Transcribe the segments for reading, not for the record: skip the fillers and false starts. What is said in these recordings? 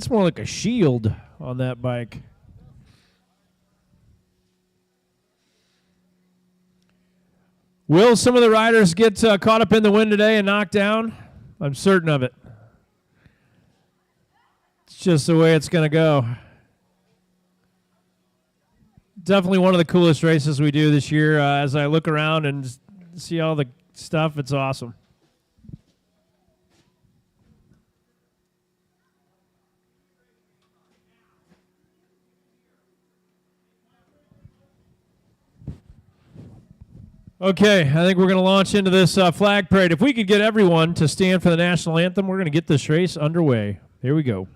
That's more like a shield on that bike. Will some of the riders get caught up in the wind today and knocked down? I'm certain of it. It's just the way it's going to go. Definitely one of the coolest races we do this year. As I look around and see all the stuff, it's awesome. Okay, I think we're going to launch into this flag parade. If we could get everyone to stand for the national anthem, we're going to get this race underway. Here we go.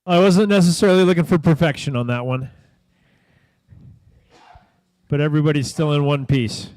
I wasn't necessarily looking for perfection on that one, but everybody's still in one piece.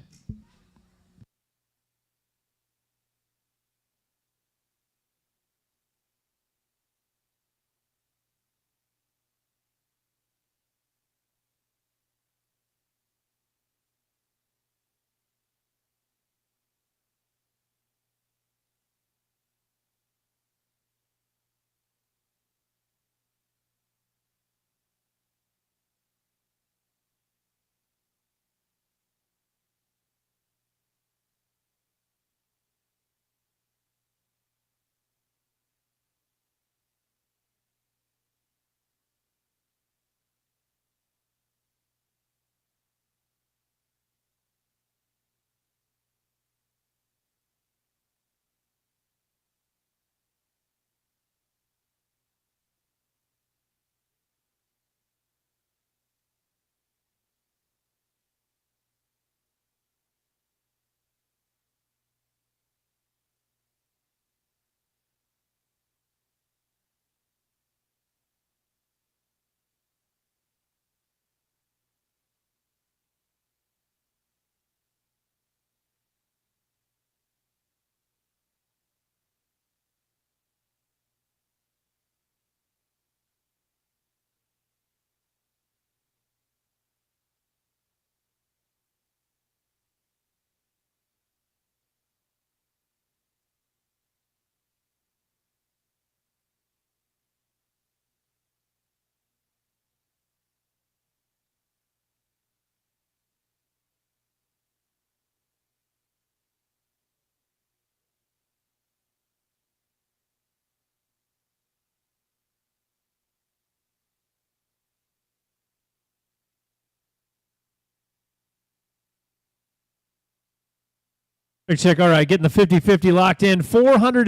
Check. All right, getting the 50-50 locked in. $409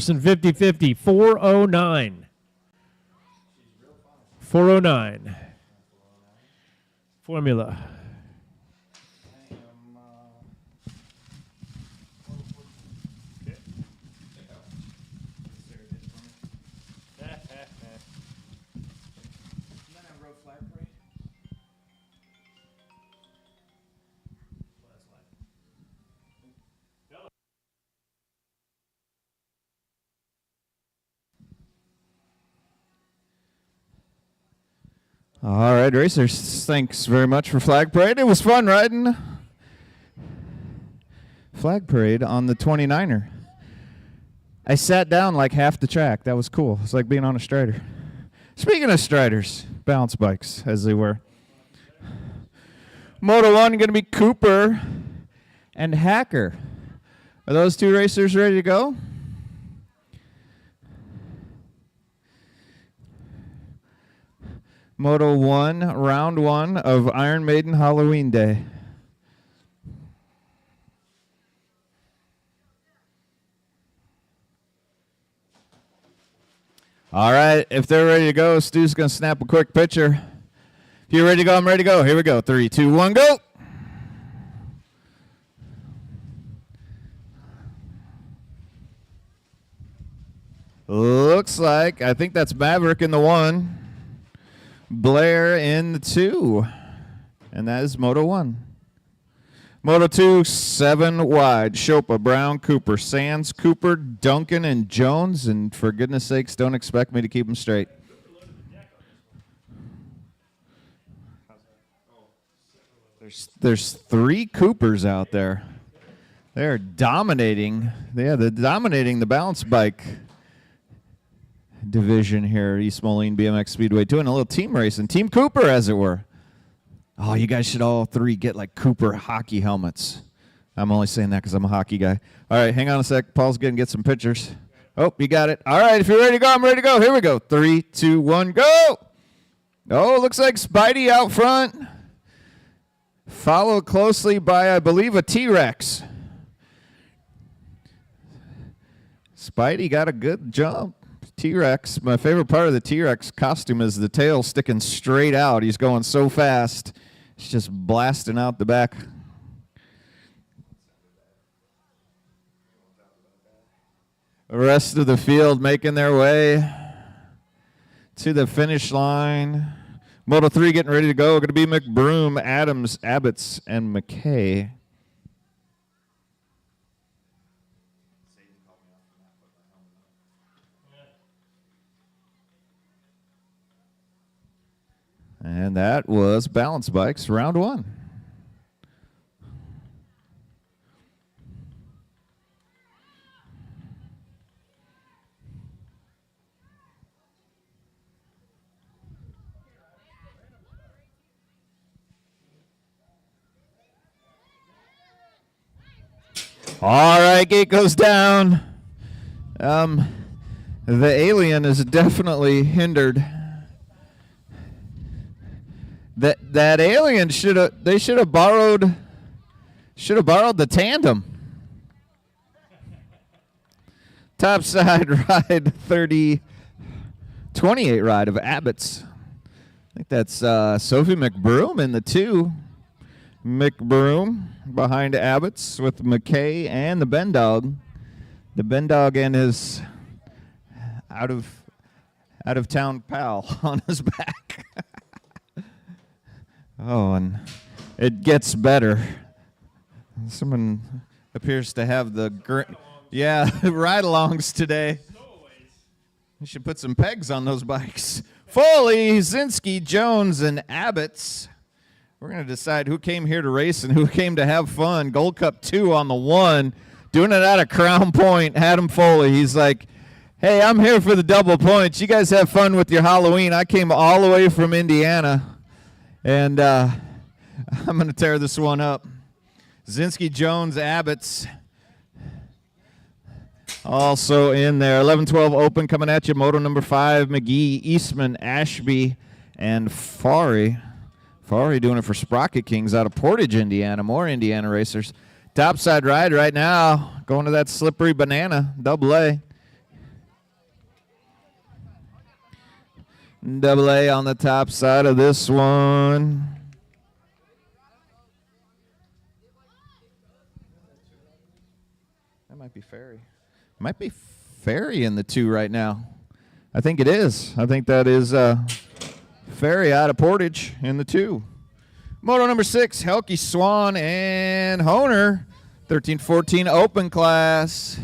in 50-50. 409. 409. Formula. All right, racers, thanks very much for Flag Parade. It was fun riding Flag Parade on the 29er. I sat down like half the track. That was cool. It's like being on a strider. Speaking of striders, balance bikes, as they were. Moto 1 going to be Cooper and Hacker. Are those two racers ready to go? Moto 1, round 1 of Iron Maiden Halloween Day. All right, if they're ready to go, Stu's going to snap a quick picture. If you're ready to go, I'm ready to go. Here we go. 3, 2, 1, go. Looks like, I think that's Maverick in the 1, Blair in the 2, and that is Moto 1. Moto 2, 7 wide. Chopa, Brown, Cooper, Sands, Cooper, Duncan, and Jones. And for goodness sakes, don't expect me to keep them straight. There's 3 Coopers out there. They're dominating. Yeah, they're dominating the balance bike division here at East Moline BMX Speedway, doing a little team racing. Team Cooper, as it were. Oh, you guys should all 3 get like Cooper hockey helmets. I'm only saying that because I'm a hockey guy. All right, hang on a sec. Paul's going to get some pictures. Oh, you got it. All right, if you're ready to go, I'm ready to go. Here we go. 3, 2, 1, go. Oh, looks like Spidey out front. Followed closely by, I believe, a T-Rex. Spidey got a good jump. T-Rex, my favorite part of the T-Rex costume is the tail sticking straight out. He's going so fast. It's just blasting out the back. The rest of the field making their way to the finish line. Moto 3 getting ready to go. Going to be McBroom, Adams, Abbots, and McKay. And that was balance bikes, round 1. All right, gate goes down. The alien is definitely hindered. That alien should have borrowed the tandem. Top side ride 28 ride of Abbott's. I think that's Sophie McBroom in the 2. McBroom behind Abbott's with McKay and the Ben Dog. The Ben Dog and his out of town pal on his back. Oh, and it gets better. Someone appears to have the ride-alongs today. You should put some pegs on those bikes. Foley, Zinski, Jones, and Abbots. We're going to decide who came here to race and who came to have fun. Gold Cup 2 on the 1. Doing it out of Crown Point, Adam Foley. He's like, hey, I'm here for the double points. You guys have fun with your Halloween. I came all the way from Indiana. And I'm going to tear this one up. Zinski, Jones, Abbots also in there. 11-12 open coming at you. Moto number 5, McGee, Eastman, Ashby, and Fari. Fari doing it for Sprocket Kings out of Portage, Indiana. More Indiana racers. Topside ride right now. Going to that slippery banana. Double A. Double A on the top side of this one. That might be Ferry. Might be Ferry in the 2 right now. I think it is. I think that is Ferry out of Portage in the 2. Moto number 6, Helke Swan and Honer. 13-14 open class.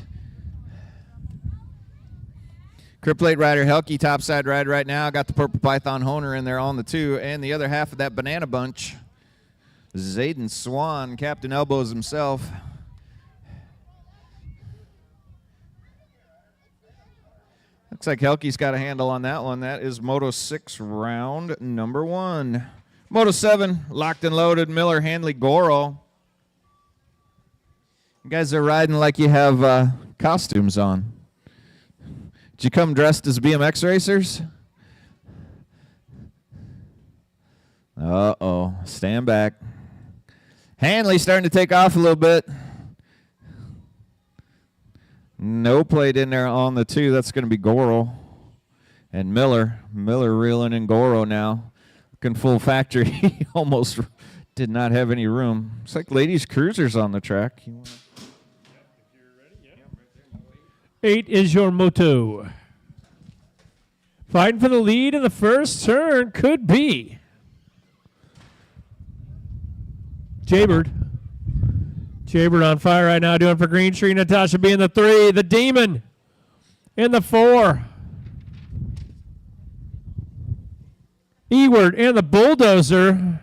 Criplate rider Helke, topside rider right now. Got the Purple Python Honer in there on the 2. And the other half of that banana bunch, Zayden Swan, Captain Elbows himself. Looks like Helke's got a handle on that one. That is Moto 6 round number 1. Moto 7, locked and loaded, Miller, Hanley, Goro. You guys are riding like you have costumes on. Did you come dressed as BMX racers? Uh-oh. Stand back. Hanley starting to take off a little bit. No plate in there on the 2. That's going to be Goro. And Miller. Miller reeling in Goro now. Looking full factory. He almost did not have any room. It's like ladies' cruisers on the track. 8 is your moto. Fighting for the lead in the first turn could be Jaybird. Jaybird on fire right now, doing for Green Tree. Natasha B in the 3. The Demon in the 4. Eward and the Bulldozer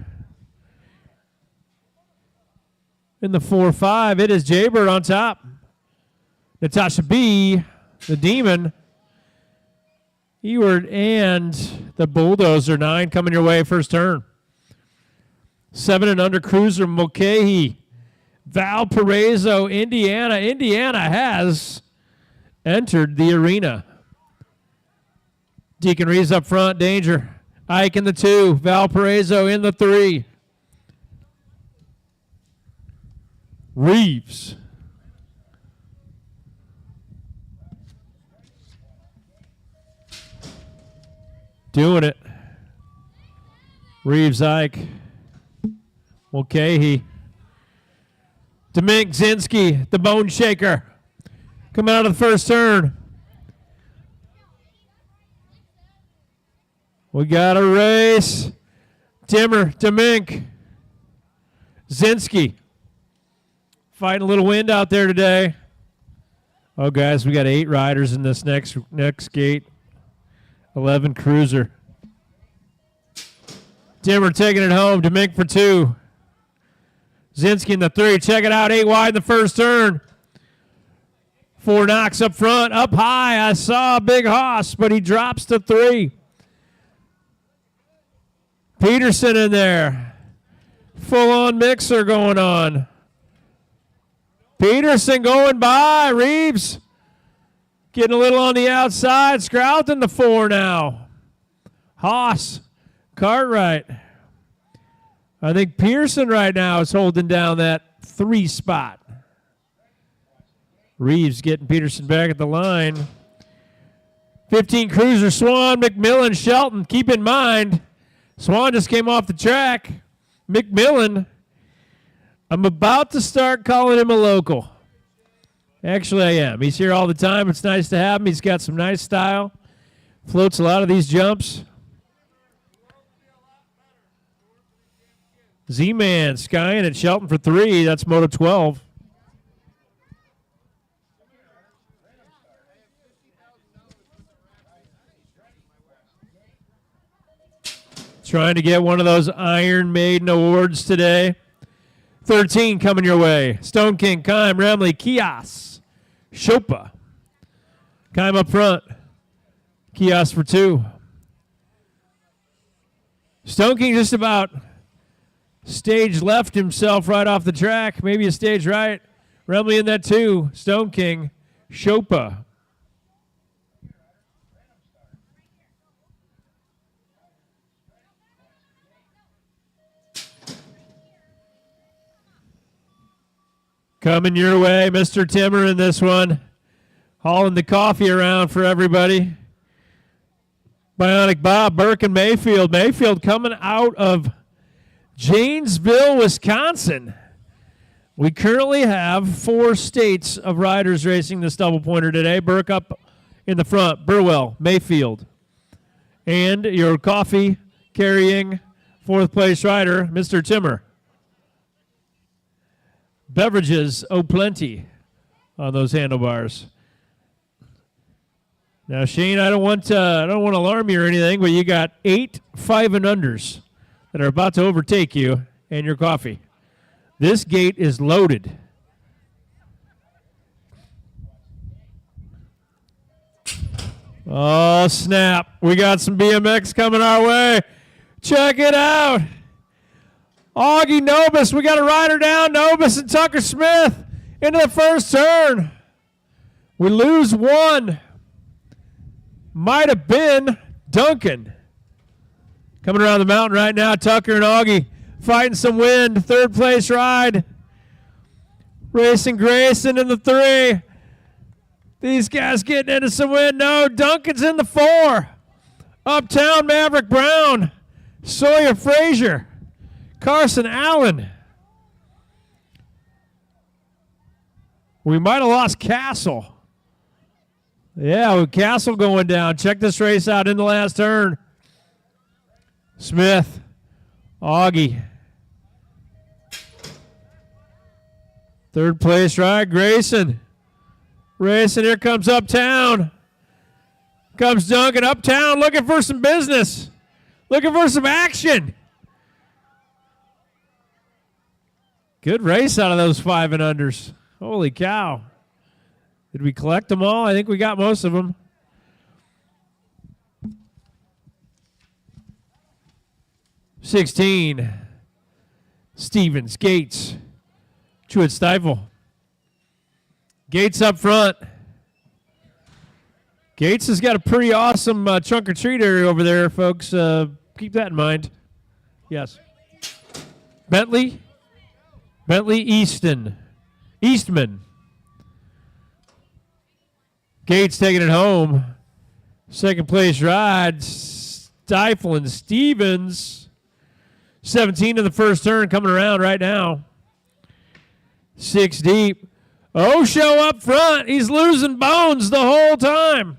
in the 4-5. It is Jaybird on top. Natasha B, the Demon, Eward, and the Bulldozer. 9 coming your way first turn. 7 and under cruiser Mulcahy. Valparaiso, Indiana. Indiana has entered the arena. Deacon Reeves up front, danger. Ike in the 2, Valparaiso in the 3. Reeves. Doing it. Reeves, Ike. Mulcahy. Demink Zinski, the Bone Shaker. Coming out of the first turn. We got a race. Timmer, Demink. Zinski. Fighting a little wind out there today. Oh, guys, we got 8 riders in this next gate. 11 cruiser. Timmer taking it home. Demink for 2. Zinski in the 3. Check it out. 8 wide in the first turn. 4 knocks up front. Up high. I saw a big hoss, but he drops to 3. Peterson in there. Full-on mixer going on. Peterson going by. Reeves getting a little on the outside. Scrouting the 4 now. Haas. Cartwright. I think Pearson right now is holding down that 3 spot. Reeves getting Peterson back at the line. 15 cruiser, Swan, McMillan, Shelton. Keep in mind, Swan just came off the track. McMillan, I'm about to start calling him a local. Actually, I am. He's here all the time. It's nice to have him. He's got some nice style. Floats a lot of these jumps. Z-Man skying at Shelton for 3. That's Moto 12. Trying to get one of those Iron Maiden awards today. 13 coming your way. Stone King, Kime, Remley, Kios, Shopa. Kime up front. Kios for 2. Stone King just about stage left himself right off the track. Maybe a stage right. Remley in that 2. Stone King, Shopa. Coming your way, Mr. Timmer in this one. Hauling the coffee around for everybody. Bionic Bob, Burke, and Mayfield. Mayfield coming out of Janesville, Wisconsin. We currently have 4 states of riders racing this double pointer today. Burke up in the front, Burwell, Mayfield. And your coffee carrying 4th place rider, Mr. Timmer. Beverages, oh plenty on those handlebars. Now, Shane, I don't want to alarm you or anything, but you got 8 5 and unders that are about to overtake you and your coffee. This gate is loaded. Oh, snap. We got some BMX coming our way. Check it out. Augie Nobis. We got a rider down. Nobis and Tucker Smith into the first turn. We lose one. Might have been Duncan. Coming around the mountain right now, Tucker and Augie fighting some wind. Third place ride. Racing Grayson in the 3. These guys getting into some wind. No, Duncan's in the 4. Uptown Maverick Brown. Sawyer Frazier. Carson Allen. We might have lost Castle. Yeah, with Castle going down. Check this race out in the last turn. Smith, Augie. Third place ride, Grayson. Racing, here comes Uptown. Comes Duncan, Uptown looking for some business. Looking for some action. Good race out of those 5 and unders. Holy cow. Did we collect them all? I think we got most of them. $16. Stevens, Gates, Truett Stifle. Gates up front. Gates has got a pretty awesome trunk or treat area over there, folks. Keep that in mind. Yes. Bentley Eastman. Gates taking it home. Second place ride. Stifle and Stevens. 17 in the first turn coming around right now. 6 deep. Osho up front. He's losing bones the whole time.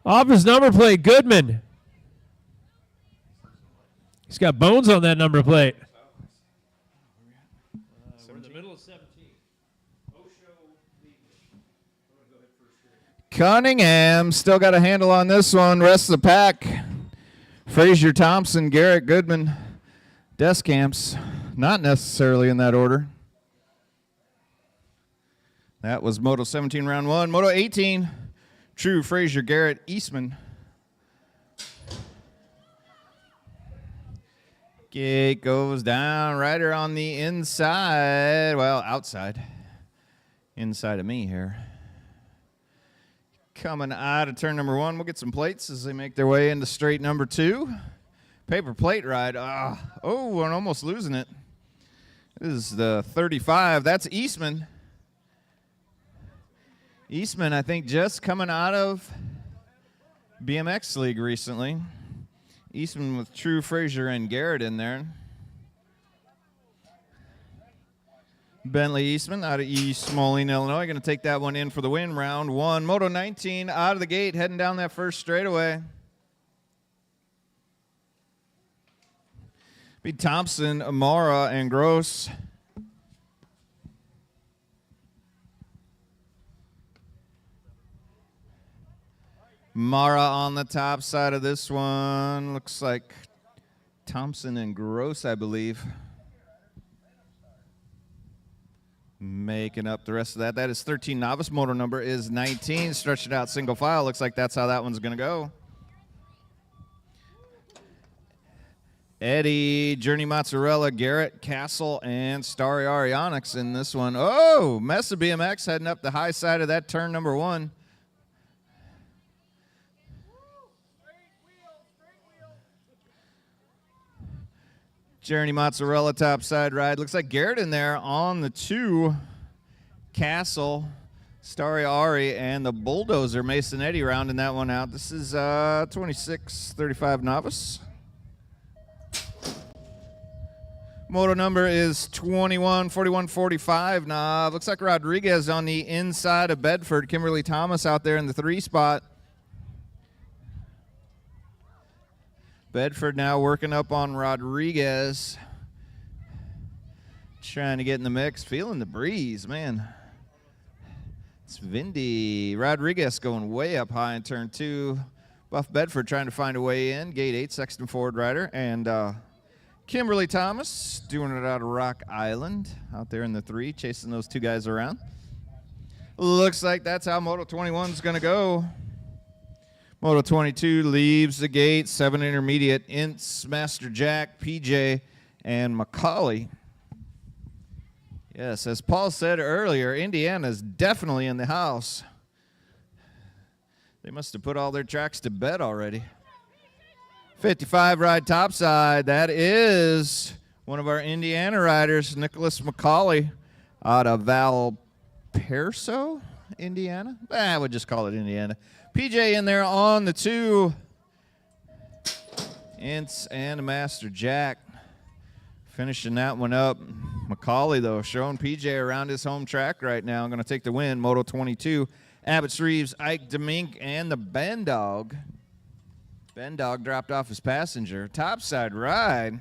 Off his number plate, Goodman. He's got bones on that number plate. We're in the middle of 17. Cunningham still got a handle on this one. Rest of the pack. Frazier, Thompson, Garrett, Goodman, Descamps. Not necessarily in that order. That was Moto 17 round 1. Moto 18, True, Frazier, Garrett, Eastman. Gate goes down. Rider on the inside. Well, outside. Inside of me here. Coming out of turn number 1. We'll get some plates as they make their way into straight number 2. Paper plate ride. Oh, we're almost losing it. This is the 35. That's Eastman. Eastman, I think, just coming out of BMX League recently. Eastman with True, Frazier, and Garrett in there. Bentley Eastman out of East Moline, Illinois. Going to take that one in for the win. Round 1. Moto 19 out of the gate, heading down that first straightaway. Be Thompson, Amara, and Gross. Mara on the top side of this one. Looks like Thompson and Gross, I believe. Making up the rest of that. That is 13. Novice motor number is 19. Stretch it out single file. Looks like that's how that one's going to go. Eddie, Journey Mozzarella, Garrett, Castle, and Starry Arionics in this one. Oh, Mesa BMX heading up the high side of that turn number 1. Journey Mozzarella top side ride. Looks like Garrett in there on the 2. Castle, Starry Ari, and the Bulldozer Mason Eddie rounding that one out. This is 26-35 novice. Moto number is 21-41-45. Nah, looks like Rodriguez on the inside of Bedford. Kimberly Thomas out there in the 3 spot. Bedford now working up on Rodriguez. Trying to get in the mix. Feeling the breeze, man. It's windy. Rodriguez going way up high in turn 2. Buff Bedford trying to find a way in. Gate 8, Sexton Ford rider. And Kimberly Thomas doing it out of Rock Island. Out there in the 3, chasing those 2 guys around. Looks like that's how Moto 21 is going to go. Moto 22 leaves the gate. 7 intermediate. Ince, Master Jack, PJ, and Macaulay. Yes, as Paul said earlier, Indiana's definitely in the house. They must have put all their tracks to bed already. 55 ride topside. That is one of our Indiana riders, Nicholas Macaulay, out of Valparaiso, Indiana. I would just call it Indiana. PJ in there on the 2. Ince and Master Jack finishing that one up. Macaulay, though, showing PJ around his home track right now. I'm going to take the win. Moto 22. Abbott's Reeves, Ike Demink, and the Ben Dog. Ben Dog dropped off his passenger. Topside ride.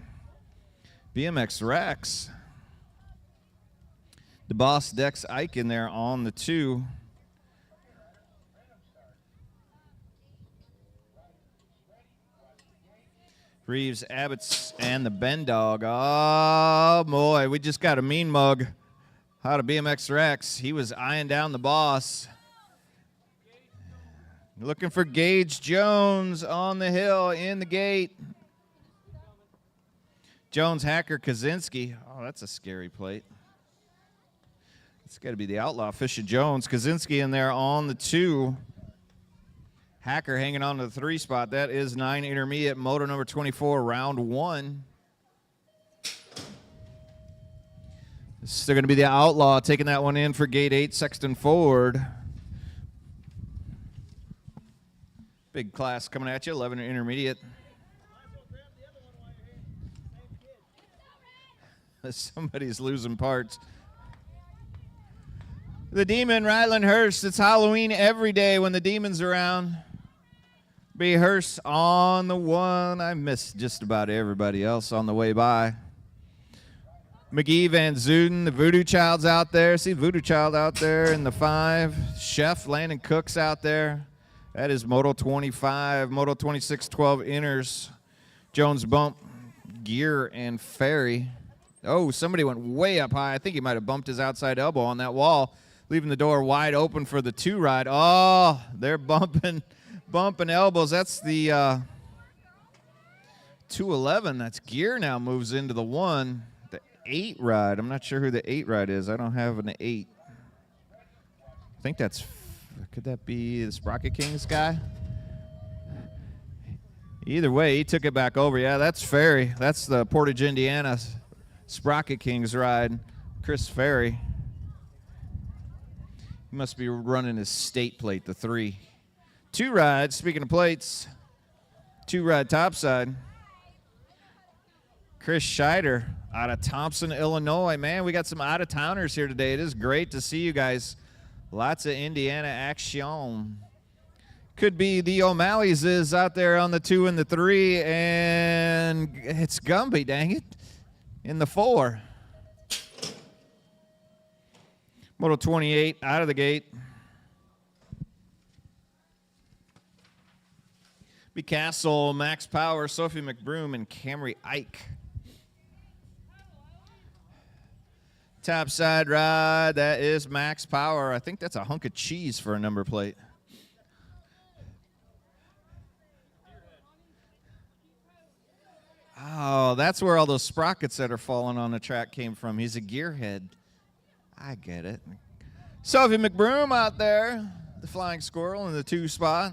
BMX Rex. The boss Dex Ike in there on the 2. Reeves, Abbott's, and the Ben Dog. Oh, boy, we just got a mean mug out of BMX Rex. He was eyeing down the boss. Looking for Gage Jones on the hill in the gate. Jones, Hacker, Kaczynski. Oh, that's a scary plate. It's got to be the outlaw, Fisher Jones. Kaczynski in there on the 2. Hacker hanging on to the 3 spot. That is 9 intermediate, moto number 24, round 1. This is still going to be the outlaw taking that one in for gate 8, Sexton Ford. Big class coming at you, 11 intermediate. Somebody's losing parts. The Demon, Ryland Hurst. It's Halloween every day when the Demon's around. B. Hurst on the 1. I missed just about everybody else on the way by. McGee, Van Zuden, the Voodoo Child's out there. See Voodoo Child out there in the 5. Chef, Landon Cook's out there. That is Moto 25. Moto 26, 12 inners. Jones Bump, Gear, and Ferry. Oh, somebody went way up high. I think he might have bumped his outside elbow on that wall, leaving the door wide open for the 2 ride. Oh, they're bumping elbows. That's the 211. That's Gear now moves into the 1. The 8 ride. I'm not sure who the 8 ride is. I don't have an 8. I think that's, could that be the Sprocket Kings guy? Either way, he took it back over. Yeah, that's Ferry. That's the Portage, Indiana Sprocket Kings ride. Chris Ferry. He must be running his state plate, the 3. 2 rides, speaking of plates, 2 ride topside. Chris Scheider out of Thompson, Illinois. Man, we got some out-of-towners here today. It is great to see you guys. Lots of Indiana action. Could be the O'Malley's is out there on the 2 and the 3, and it's Gumby, dang it, in the 4. Moto 28 out of the gate. B. Castle, Max Power, Sophie McBroom, and Camry Ike. Topside ride, that is Max Power. I think that's a hunk of cheese for a number plate. Oh, that's where all those sprockets that are falling on the track came from. He's a gearhead. I get it. Sophie McBroom out there, the Flying Squirrel in the 2 spot.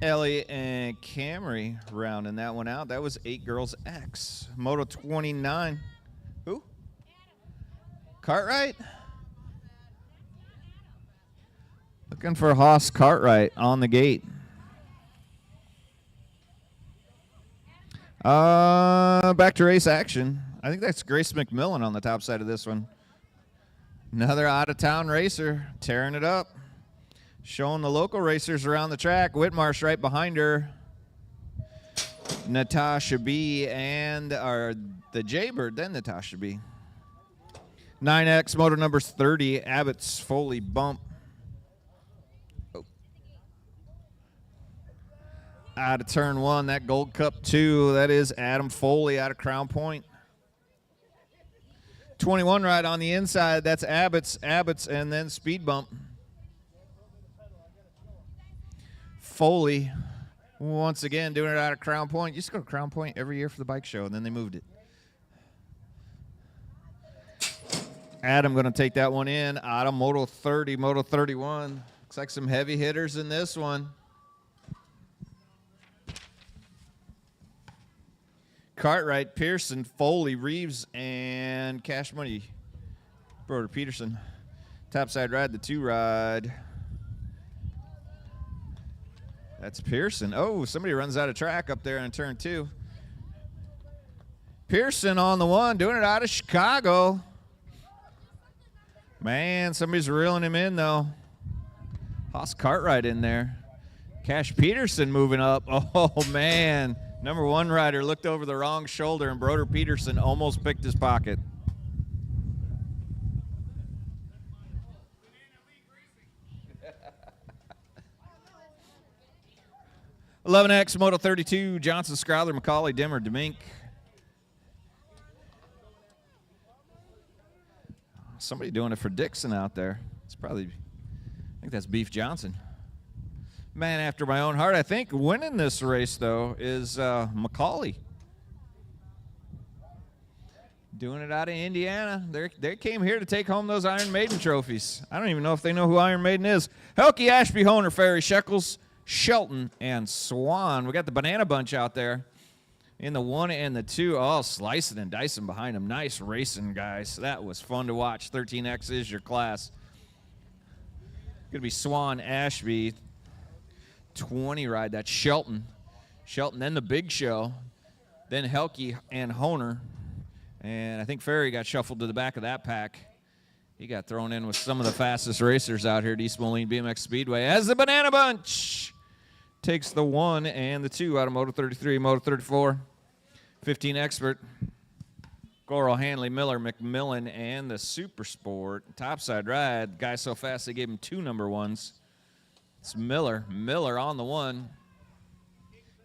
Ellie and Camry rounding that one out. That was 8 Girls X. Moto 29. Who? Cartwright? Looking for Haas Cartwright on the gate. Back to race action. I think that's Grace McMillan on the top side of this one. Another out-of-town racer tearing it up. Showing the local racers around the track. Whitmarsh right behind her. Natasha B. and the Jaybird, then Natasha B. 9X, motor number 30, Abbott's Foley Bump. Oh. Out of turn 1, that Gold Cup 2, that is Adam Foley out of Crown Point. 21 ride on the inside. That's Abbott's, and then speed bump. Foley, once again, doing it out of Crown Point. You used to go to Crown Point every year for the bike show, and then they moved it. Adam going to take that one in. Adam, Moto 30, Moto 31. Looks like some heavy hitters in this one. Cartwright, Pearson, Foley, Reeves, and Cash Money. Broder Peterson. Topside ride, the 2 ride. That's Pearson. Oh, somebody runs out of track up there in turn 2. Pearson on the 1, doing it out of Chicago. Man, somebody's reeling him in, though. Haas Cartwright in there. Cash Peterson moving up. Oh, man. Number 1 rider looked over the wrong shoulder, and Broder Peterson almost picked his pocket. $11X, Moto 32, Johnson, Scrowther, McCauley, Dimmer, Demink. Somebody doing it for Dixon out there. It's probably, I think that's Beef Johnson. Man after my own heart. I think winning this race, though, is McCauley. Doing it out of Indiana. They came here to take home those Iron Maiden trophies. I don't even know if they know who Iron Maiden is. Helke, Ashby, Honer, Ferry, Shekels, Shelton, and Swan. We got the Banana Bunch out there in the 1 and the 2. Oh, slicing and dicing behind them. Nice racing, guys. That was fun to watch. 13X is your class. Going to be Swan, Ashby. 20 ride. That's Shelton. Shelton, then the Big Show. Then Helke and Honer. And I think Ferry got shuffled to the back of that pack. He got thrown in with some of the fastest racers out here at East Moline BMX Speedway as the Banana Bunch takes the 1 and the 2 out of Moto 33, Moto 34. 15 Expert, Goral, Hanley, Miller, McMillan, and the Super Sport. Topside ride. Guy so fast they gave him 2 number 1s. It's Miller. Miller on the 1.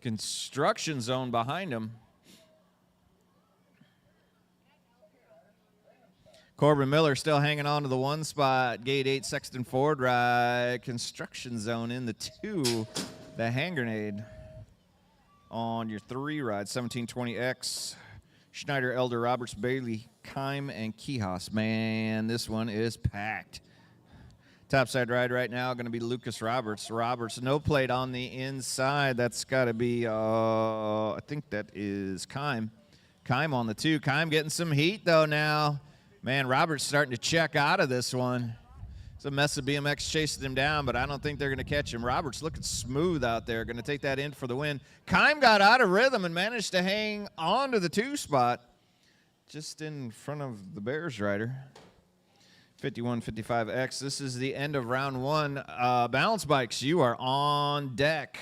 Construction Zone behind him. Corbin Miller still hanging on to the 1 spot. Gate 8, Sexton Ford ride. Construction Zone in the 2. The hand grenade on your 3 ride. 1720X. Schneider, Elder, Roberts, Bailey, Kime, and Kihas. Man, this one is packed. Topside ride right now going to be Lucas Roberts. Roberts, no plate on the inside. That's got to be, I think that is Kime. Kime on the 2. Kime getting some heat, though, now. Man, Roberts starting to check out of this one. It's a mess of BMX chasing him down, but I don't think they're going to catch him. Roberts looking smooth out there, going to take that in for the win. Kime got out of rhythm and managed to hang on to the 2 spot just in front of the Bears rider. 51-55X. This is the end of round 1. Balance bikes, you are on deck.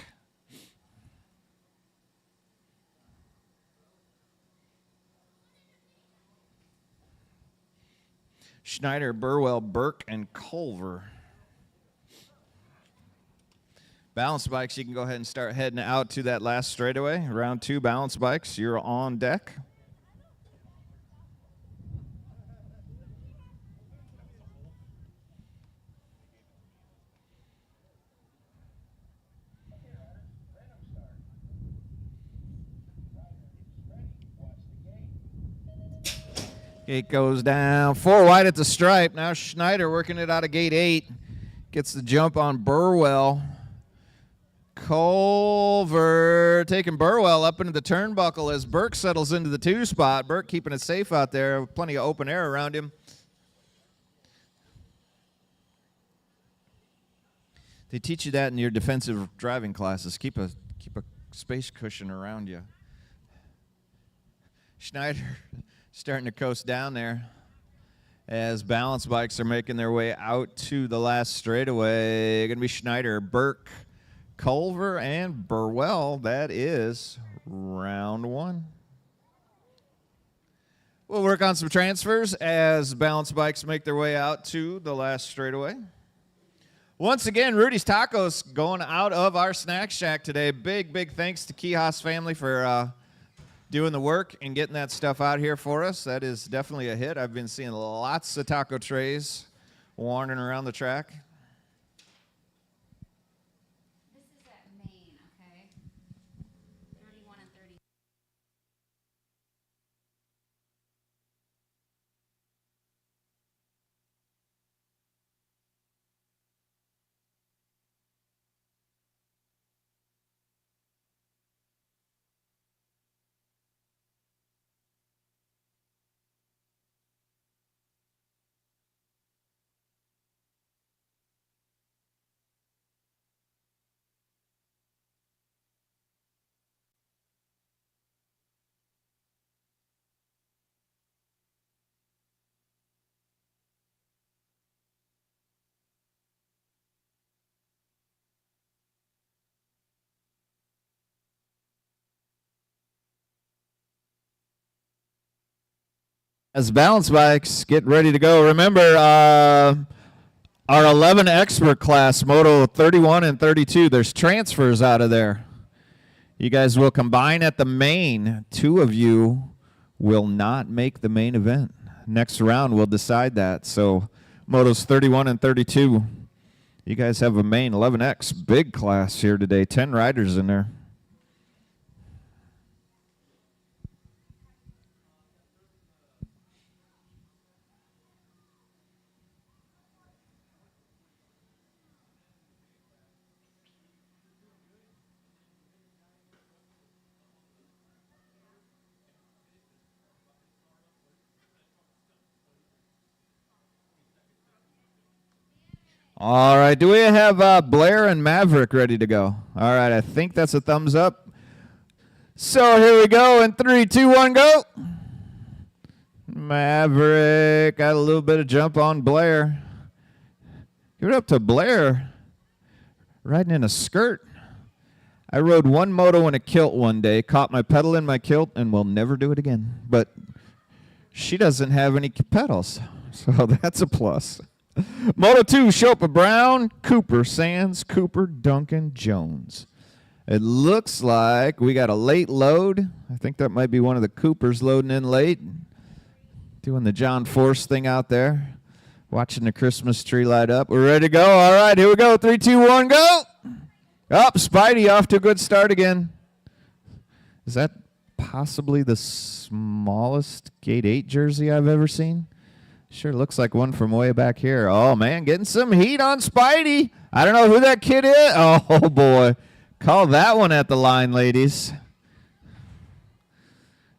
Schneider, Burwell, Burke, and Culver. Balance bikes, you can go ahead and start heading out to that last straightaway. Round 2 balance bikes, you're on deck. Gate goes down. 4 wide at the stripe. Now Schneider working it out of gate 8. Gets the jump on Burwell. Culver taking Burwell up into the turnbuckle as Burke settles into the 2 spot. Burke keeping it safe out there. Plenty of open air around him. They teach you that in your defensive driving classes. Keep a space cushion around you. Schneider starting to coast down there as balance bikes are making their way out to the last straightaway. Going to be Schneider, Burke, Culver, and Burwell. That is round 1. We'll work on some transfers as balance bikes make their way out to the last straightaway. Once again, Rudy's Tacos going out of our snack shack today. Big thanks to Kihas family for doing the work and getting that stuff out here for us. That is definitely a hit. I've been seeing lots of taco trays wandering around the track. This is at Maine, okay? 31 and 30. As balance bikes get ready to go, remember our 11 expert class, Moto 31 and 32, there's transfers out of there. You guys will combine at the main. 2 of you will not make the main event. Next round will decide that. So Motos 31 and 32, you guys have a main 11X big class here today. 10 riders in there. All right, do we have Blair and Maverick ready to go? All right, I think that's a thumbs up. So here we go in 3, 2, 1, go. Maverick got a little bit of jump on Blair. Give it up to Blair, riding in a skirt. I rode one moto in a kilt one day, caught my pedal in my kilt, and will never do it again. But she doesn't have any pedals, so that's a plus. Moto 2, Shopa Brown, Cooper, Sands, Cooper, Duncan, Jones. It looks like we got a late load. I think that might be one of the Coopers loading in late. Doing the John Force thing out there. Watching the Christmas tree light up. We're ready to go. All right, here we go. 3, 2, 1, go. Up, Spidey off to a good start again. Is that possibly the smallest Gate 8 jersey I've ever seen? Sure looks like one from way back here. Oh, man, getting some heat on Spidey. I don't know who that kid is. Oh, boy. Call that one at the line, ladies.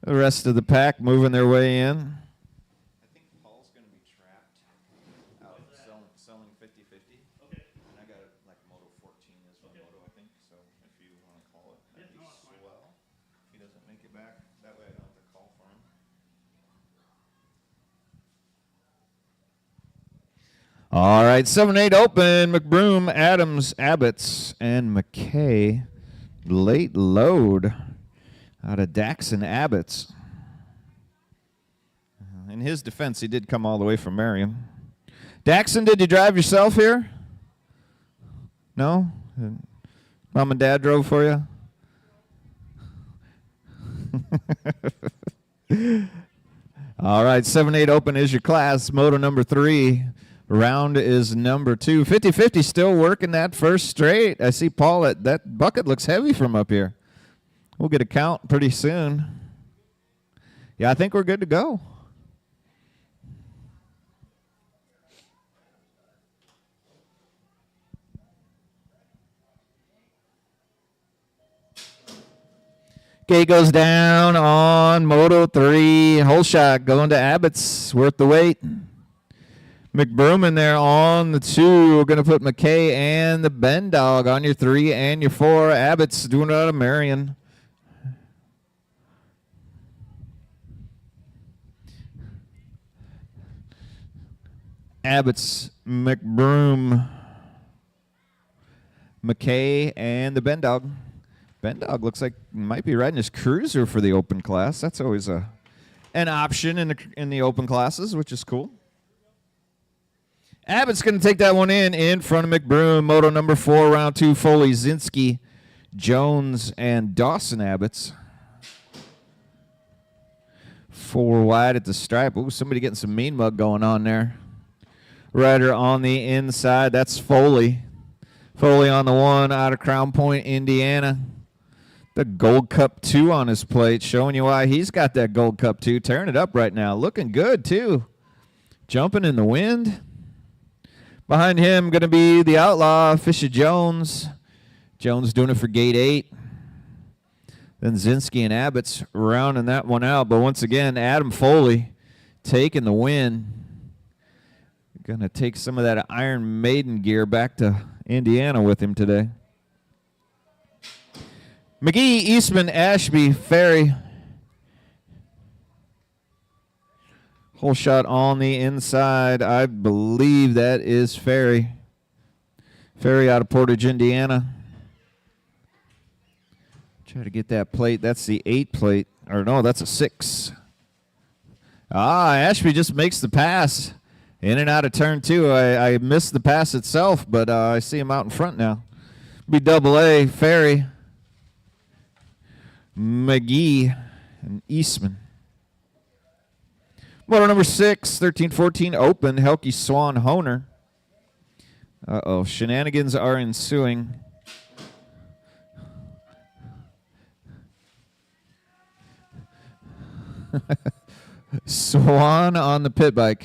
The rest of the pack moving their way in. I think Paul's going to be trapped out selling 50-50. Okay. And I got like Moto 14 is my moto, I think. So if you want to call it, that'd be swell. If he doesn't make it back, that way I don't have to call for him. All right, 7-8 open. McBroom, Adams, Abbots, and McKay. Late load out of Daxon Abbots. In his defense, he did come all the way from Marion. Daxon, did you drive yourself here? No? Mom and Dad drove for you? All right, 7-8 open is your class. Moto number 3. Round is number 2. 50-50 still working that first straight. I see Paul, that bucket looks heavy from up here. We'll get a count pretty soon. Yeah, I think we're good to go. Gate goes down on Moto 3. Whole shot going to Abbott's. Worth the wait. McBroom in there on the 2. We're going to put McKay and the Ben Dog on your 3 and your 4. Abbott's doing it out of Marion. Abbott's, McBroom, McKay, and the Ben Dog. Ben Dog looks like might be riding his cruiser for the open class. That's always an option in the open classes, which is cool. Abbott's going to take that one in front of McBroom. Moto number 4, round 2, Foley, Zinski, Jones, and Dawson Abbott's. 4 wide at the stripe. Ooh, somebody getting some mean mug going on there. Rider on the inside. That's Foley. Foley on the 1 out of Crown Point, Indiana. The Gold Cup 2 on his plate, showing you why he's got that Gold Cup 2. Tearing it up right now. Looking good, too. Jumping in the wind. Behind him, going to be the Outlaw, Fisher Jones. Jones doing it for gate 8. Then Zinski and Abbott's rounding that one out. But once again, Adam Foley taking the win. Going to take some of that Iron Maiden gear back to Indiana with him today. McGee, Eastman, Ashby, Ferry. Whole shot on the inside. I believe that is Ferry. Ferry out of Portage, Indiana. Try to get that plate. That's the 8 plate. Or no, that's a 6. Ashby just makes the pass. In and out of turn 2. I missed the pass itself, but I see him out in front now. Be double A, Ferry, McGee, and Eastman. Motor number 6, 13-14 open, Helke Swan Honer. Shenanigans are ensuing. Swan on the pit bike.